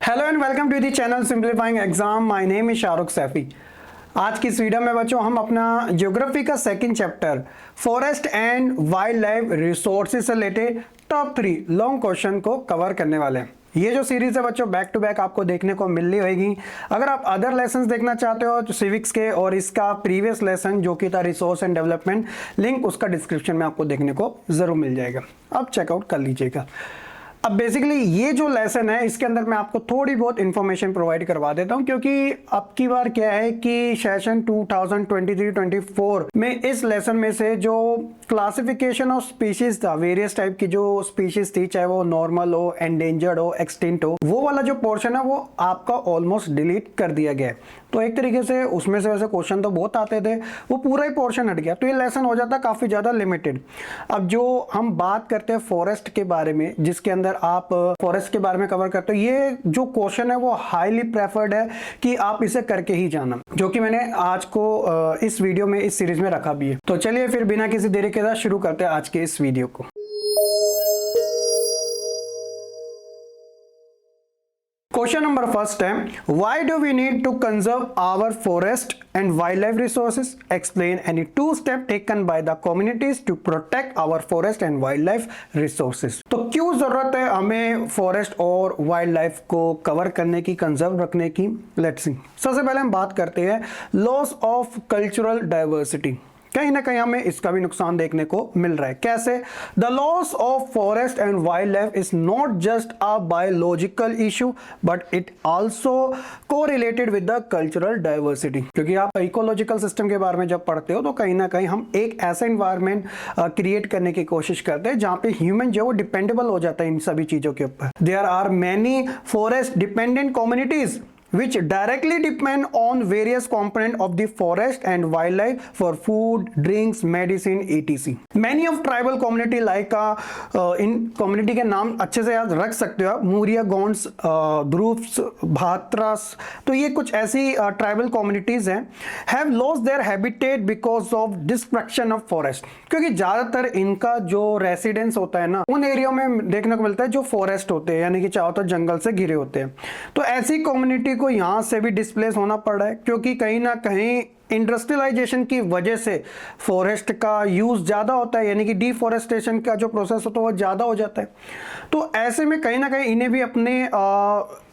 Hello and welcome to the channel simplifying exam. My name is Shahrukh Saifi. आज की इस video में बच्चों हम अपना ज्योग्राफी का second chapter forest and wildlife resources से रिलेटेड टॉप 3 लॉन्ग क्वेश्चन को कवर करने वाले हैं। ये जो सीरीज है बच्चों बैक टू बैक आपको देखने को मिल रही होगी। अगर आप अदर लेसन्स देखना चाहते हो तो सिविक्स के और इसका प्रीवियस लेसन जो कि था रिसोर्स एंड डेवलपमेंट, लिंक उसका डिस्क्रिप्शन में आपको देखने को जरूर मिल जाएगा, आप चेकआउट कर लीजिएगा। अब बेसिकली ये जो लेसन है इसके अंदर मैं आपको थोड़ी बहुत इंफॉर्मेशन प्रोवाइड करवा देता हूं, क्योंकि अब की बार क्या है कि सेशन 2023-24 में इस लेसन में से जो क्लासिफिकेशन ऑफ स्पीशीज था, वेरियस टाइप की जो स्पीशीज थी, चाहे वो नॉर्मल हो, एंडेंजर्ड हो, एक्सटिंक्ट हो, वो वाला जो पोर्शन है वो आपका ऑलमोस्ट डिलीट कर दिया गया है। तो एक तरीके से उसमें से वैसे क्वेश्चन तो बहुत आते थे, वो पूरा ही पोर्शन हट गया, तो ये लेसन हो जाता काफी ज्यादा लिमिटेड। अब जो हम बात करते हैं फॉरेस्ट के बारे में, जिसके अंदर आप फॉरेस्ट के बारे में कवर करते हो, ये जो क्वेश्चन है वो हाईली प्रेफर्ड है कि आप इसे करके ही जाना, जो कि मैंने आज को इस वीडियो में इस सीरीज में रखा भी है। तो चलिए फिर बिना किसी देरी के साथ शुरू करते हैं आज के इस वीडियो को। क्वेश्चन नंबर फर्स्ट है, why do we need to conserve our forest and wildlife resources? Explain any 2 step taken by the communities to protect our forest and wildlife resources. तो क्यों जरूरत है हमें forest और wild life को cover करने की, conserve रखने की? Let's see. सबसे पहले हम बात करते हैं लॉस ऑफ कल्चरल डाइवर्सिटी। कहीं ना कहीं हमें इसका भी नुकसान देखने को मिल रहा है। कैसे? The loss of forest and wild life is not just a biological issue but it also correlated with the cultural diversity. क्योंकि आप इकोलॉजिकल सिस्टम के बारे में जब पढ़ते हो तो कहीं ना कहीं हम एक ऐसा एनवायरनमेंट क्रिएट करने की कोशिश करते हैं जहां पे ह्यूमन जो है वो डिपेंडेबल हो जाता है इन सभी चीजों के ऊपर। There are many forest dependent communities which directly depend on various components of the forest and wildlife for food, drinks, medicine, etc. Many of tribal community like in community के नाम अच्छे से याद रख सकते हो आप, मूरिया, गोंड्स, ध्रुव्स, भात्रास। तो ये कुछ ऐसी ट्राइबल कम्युनिटीज हैं, have lost their habitat because of destruction of forest। क्योंकि ज्यादातर इनका जो रेसिडेंस होता है ना, उन एरिया में देखने को मिलता है जो फॉरेस्ट होते हैं, यानी कि चाहो तो जंगल से घिरे होते हैं। तो ऐसी कम्युनिटी को यहां से भी डिस्प्लेस होना पड़ रहा है, क्योंकि कहीं ना कहीं इंडस्ट्रियलाइजेशन की वजह से फॉरेस्ट का यूज ज्यादा होता है, यानी कि डिफॉरेस्टेशन का जो प्रोसेस होता है वो ज्यादा हो जाता है। तो ऐसे में कहीं ना कहीं इन्हें भी अपने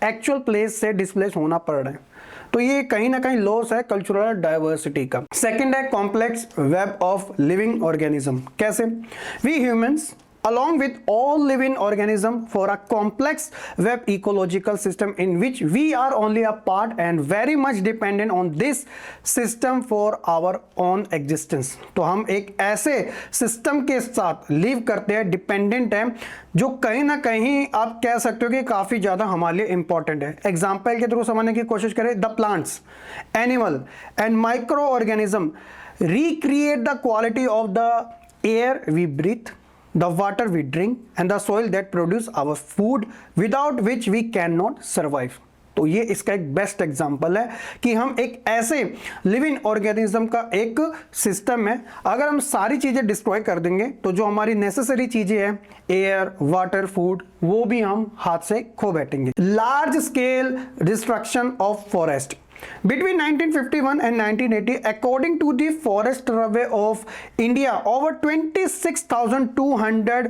एक्चुअल प्लेस से डिस्प्लेस होना पड़ रहा है। तो ये कहीं ना कहीं लॉस है कल्चरल डाइवर्सिटी का। सेकंड है complex web of living organism. कैसे? We humans along with all living organism for a complex web ecological system in which we are only a part and very much dependent on this system for our own existence। तो हम एक ऐसे system के साथ live करते हैं, dependent है, जो कहीं ना कहीं आप कह सकते हो कि काफी ज्यादा हमारे लिए इंपॉर्टेंट है। एग्जाम्पल के थ्रू समझने की कोशिश करें, the plants, animal and micro organism recreate the quality of the air we breathe, the water we drink and the soil that produce our food without which we cannot survive। तो ये इसका एक best example है कि हम एक ऐसे living organism का एक सिस्टम है, अगर हम सारी चीजें डिस्ट्रॉय कर देंगे तो जो हमारी नेसेसरी चीजें हैं, एयर, वाटर, फूड, वो भी हम हाथ से खो बैठेंगे। Large scale destruction of forest between 1951 and 1980, according to the Forest Survey of India, over 26,200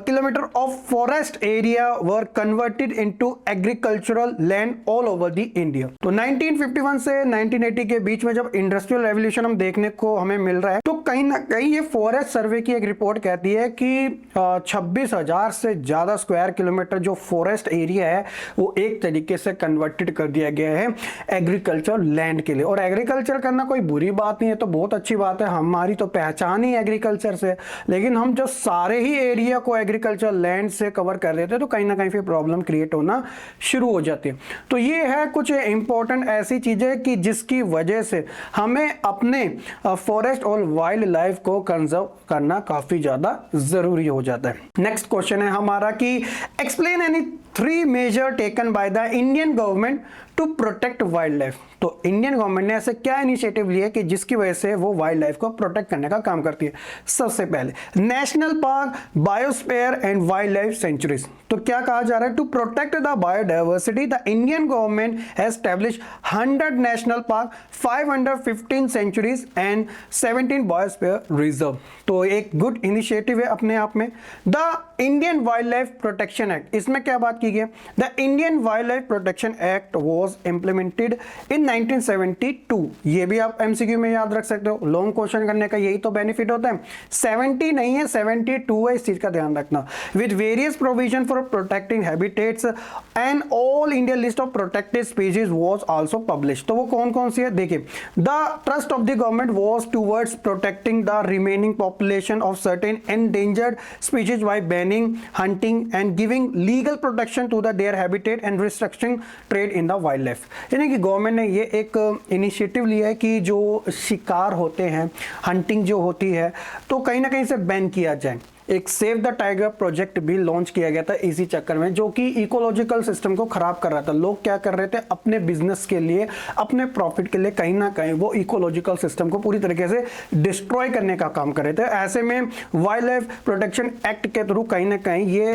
kilometer of forest area were converted into agricultural land all over the India। तो 1951 से 1980 के बीच में जब इंडस्ट्रियल रेवोल्यूशन हम देखने को हमें मिल रहा है, तो कहीं ना कहीं ये फॉरेस्ट सर्वे की एक रिपोर्ट कहती है कि 26,000 से ज्यादा स्क्वायर किलोमीटर जो फॉरेस्ट एरिया है वो एक तरीके से कन्वर्टेड कर दिया गया है एग्रीकल्चर लैंड के लिए। और एग्रीकल्चर करना कोई बुरी बात नहीं है, तो बहुत अच्छी बात है, हमारी तो पहचान ही एग्रीकल्चर से। लेकिन हम जो सारे ही एरिया को एग्रीकल्चर लैंड से कवर कर देते हैं तो कहीं ना कहीं फिर प्रॉब्लम क्रिएट होना शुरू हो जाती है। तो ये है कुछ इंपॉर्टेंट ऐसी चीजें कि जिसकी वजह से हमें अपने फॉरेस्ट और वाइल्ड लाइफ को कंजर्व करना काफी ज्यादा जरूरी हो जाता है। नेक्स्ट क्वेश्चन है हमारा कि explain any 3 measures taken by the Indian government to protect wildlife। तो इंडियन गवर्नमेंट ने ऐसे क्या इनिशिएटिव लिए कि जिसकी वजह से वो वाइल्ड लाइफ को प्रोटेक्ट करने का काम करती है। सबसे पहले national park, biosphere and wildlife sanctuaries. तो क्या कहा जा रहा है, to protect the biodiversity the Indian government has established 100 national park, 515 sanctuaries and 17 biosphere reserve. तो एक गुड इनिशिएटिव है अपने आप में। The Indian wildlife protection act, इसमें क्या बात की गई, the Indian wildlife protection act was implemented in 1972। ये भी आप एमसीक्यू में याद रख सकते हो, लॉन्ग क्वेश्चन करने का यही तो बेनिफिट होता है। 70 नहीं है 72 है, इस चीज का ध्यान रखना। With various provision for protecting habitats and all India list of protected species was also published. तो वो कौन कौन सी है देखिए, the thrust of the government was towards protecting the remaining population of certain endangered species by banning hunting and giving legal protection to the their habitat and restricting trade in the wildlife. यानी कि government ने ये एक initiative लिया है कि जो शिकार होते हैं, हंटिंग जो होती है, तो कहीं ना कहीं से बैन किया जाए। एक सेव द टाइगर प्रोजेक्ट भी लॉन्च किया गया था इसी चक्कर में, जो कि इकोलॉजिकल सिस्टम को खराब कर रहा था। लोग क्या कर रहे थे, अपने बिजनेस के लिए, अपने प्रॉफिट के लिए कहीं ना कहीं वो इकोलॉजिकल सिस्टम को पूरी तरीके से डिस्ट्रॉय करने का काम कर रहे थे। ऐसे में वाइल्ड लाइफ प्रोटेक्शन एक्ट के थ्रू कहीं ना कहीं ये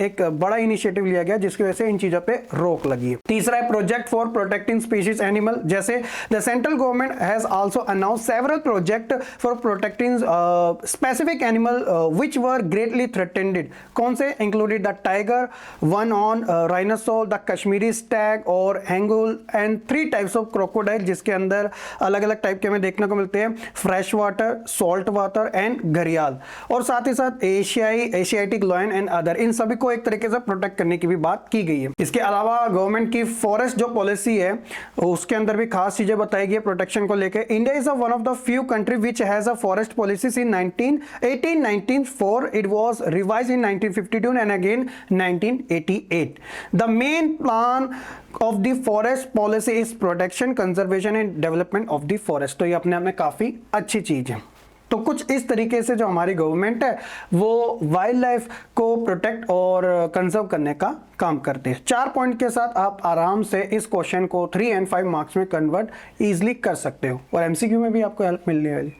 एक बड़ा इनिशिएटिव लिया गया, जिसकी वजह से इन चीजों पर रोक लगी है। तीसरा है project for protecting species animal. जैसे the central government has also announce several project for protecting specific animal which were greatly threatened। कौन से, included the tiger, one horn rhinoceros, the Kashmiri stag और hangul and 3 types of crocodile, जिसके अंदर अलग अलग type के हमें देखने को मिलते हैं, fresh water, salt water and घड़ियाल। और साथ ही साथ एशियाटिक लायन एंड अदर, इन सभी को एक तरीके से प्रोटेक्ट करने की भी बात की गई है। इसके अलावा गवर्नमेंट की फॉरेस्ट जो पॉलिसी है उसके अंदर भी खास चीजें बताई गई प्रोटेक्शन को लेकर। India is one of the few country which has a forest policy in 1894। It was revised in 1952 and again 1988. The main plan of the forest policy is protection, conservation and development of the forest। तो ये अपने आप में काफी अच्छी चीज है। तो कुछ इस तरीके से जो हमारी गवर्नमेंट है वो वाइल्ड लाइफ को प्रोटेक्ट और कंजर्व करने का काम करते हैं। 4 पॉइंट के साथ आप आराम से इस क्वेश्चन को 3 और 5 मार्क्स में कन्वर्ट इजीली कर सकते हो और एमसीक्यू में भी आपको हेल्प मिलने वाली।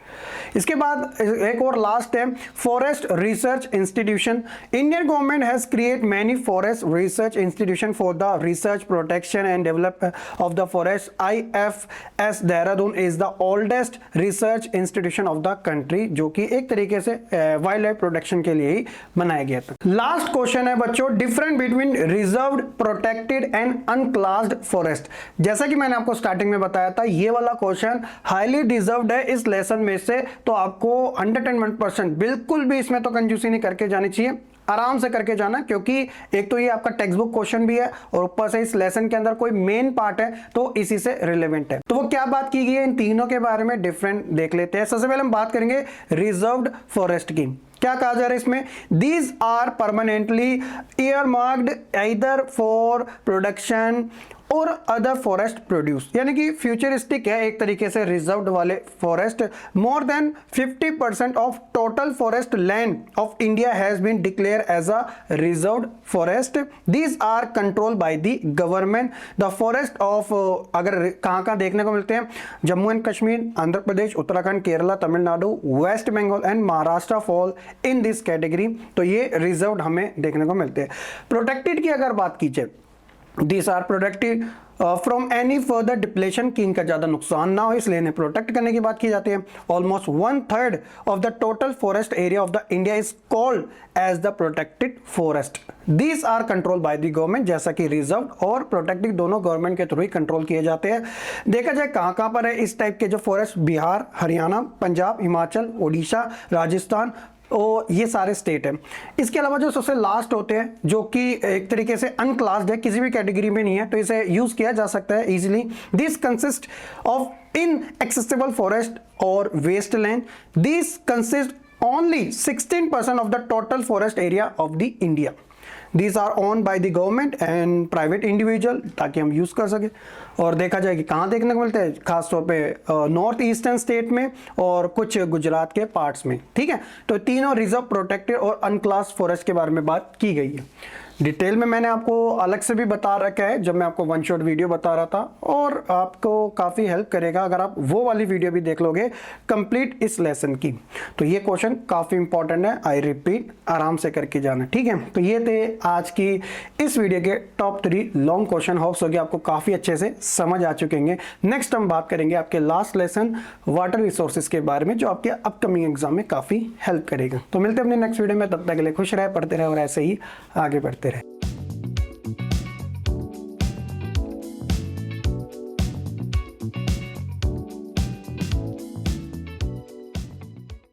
इसके बाद एक और लास्ट है forest research institution. Indian government has create many forest research institution for the research, protection and development of the forest. IFS Dehradun is the oldest research institution of the country, जो कि एक तरीके से वाइल्ड लाइफ प्रोटेक्शन के लिए ही बनाया गया था। लास्ट क्वेश्चन है बच्चों, difference between reserved, protected and अनक्लास्ड forest. जैसा कि मैंने आपको स्टार्टिंग में बताया था, ये वाला क्वेश्चन हाईली डिजर्व्ड है इस लेसन में से, तो आपको 110% बिल्कुल भी इसमें तो कंजूसी नहीं करके जानी चाहिए, आराम से करके जाना, क्योंकि एक तो ये आपका टेक्स्ट बुक क्वेश्चन भी है और ऊपर से इस लेसन के अंदर कोई मेन पार्ट है तो इसी से रिलेवेंट है। तो वो क्या बात की गई है इन तीनों के बारे में डिफरेंट देख लेते हैं। सबसे पहले हम बात करेंगे रिजर्व्ड फॉरेस्ट की। क्या कहा जा रहा है इसमें, these are permanently earmarked either for production और अदर फॉरेस्ट प्रोड्यूस, यानी कि फ्यूचरिस्टिक है एक तरीके से रिजर्व्ड वाले forest. More than 50% of total forest land of India has been declare as a reserved forest. These are control by the government. The forest of अगर कहाँ देखने को मिलते हैं, Jammu and Kashmir, Andhra Pradesh, Uttarakhand, Kerala, Tamil Nadu, west Bengal and Maharashtra fall in this category. तो ये reserved हमें देखने को मिलते हैं। प्रोटेक्टेड की अगर बात कीजिए, These are protected from any further depletion, कि इनका ज्यादा नुकसान ना हो इसलिए इन्हें प्रोटेक्ट करने की बात की जाती है। Almost 1/3 of the total forest area of the India is called as the protected forest. These are control by the government, जैसा कि रिजर्व और प्रोटेक्टेड दोनों गवर्नमेंट के थ्रू ही कंट्रोल किए जाते हैं। देखा जाए कहाँ कहाँ पर है इस टाइप के जो फॉरेस्ट, बिहार, हरियाणा, पंजाब, हिमाचल, उड़ीसा, राजस्थान और ये सारे स्टेट हैं। इसके अलावा जो सबसे लास्ट होते हैं, जो कि एक तरीके से अनक्लास्ड है, किसी भी कैटेगरी में नहीं है, तो इसे यूज किया जा सकता है easily. This consist of inaccessible forest और waste land. This consist only 16% of the total forest area of the India. These are owned by the government and private individual, ताकि हम यूज कर सके। और देखा जाए कि कहाँ देखने को मिलते हैं, खासतौर पे नॉर्थ ईस्टर्न स्टेट में और कुछ गुजरात के पार्ट्स में। ठीक है, तो तीनों रिजर्व, प्रोटेक्टेड और अनक्लास्ड फॉरेस्ट के बारे में बात की गई है। डिटेल में मैंने आपको अलग से भी बता रखा है जब मैं आपको वन शॉट वीडियो बता रहा था, और आपको काफ़ी हेल्प करेगा अगर आप वो वाली वीडियो भी देख लोगे कंप्लीट इस लेसन की। तो ये क्वेश्चन काफ़ी इंपॉर्टेंट है, आई रिपीट, आराम से करके जाना, ठीक है। तो ये थे आज की इस वीडियो के टॉप 3 लॉन्ग क्वेश्चन। होप्स होगी आपको काफ़ी अच्छे से समझ आ चुके होंगे। नेक्स्ट हम बात करेंगे आपके लास्ट लेसन वाटर रिसोर्सेज के बारे में, जो आपके अपकमिंग एग्जाम में काफ़ी हेल्प करेगा। तो मिलते हैं अपने नेक्स्ट वीडियो में, तब तक के लिए खुश रहे, पढ़ते रहे और ऐसे ही आगे बढ़ते रहे।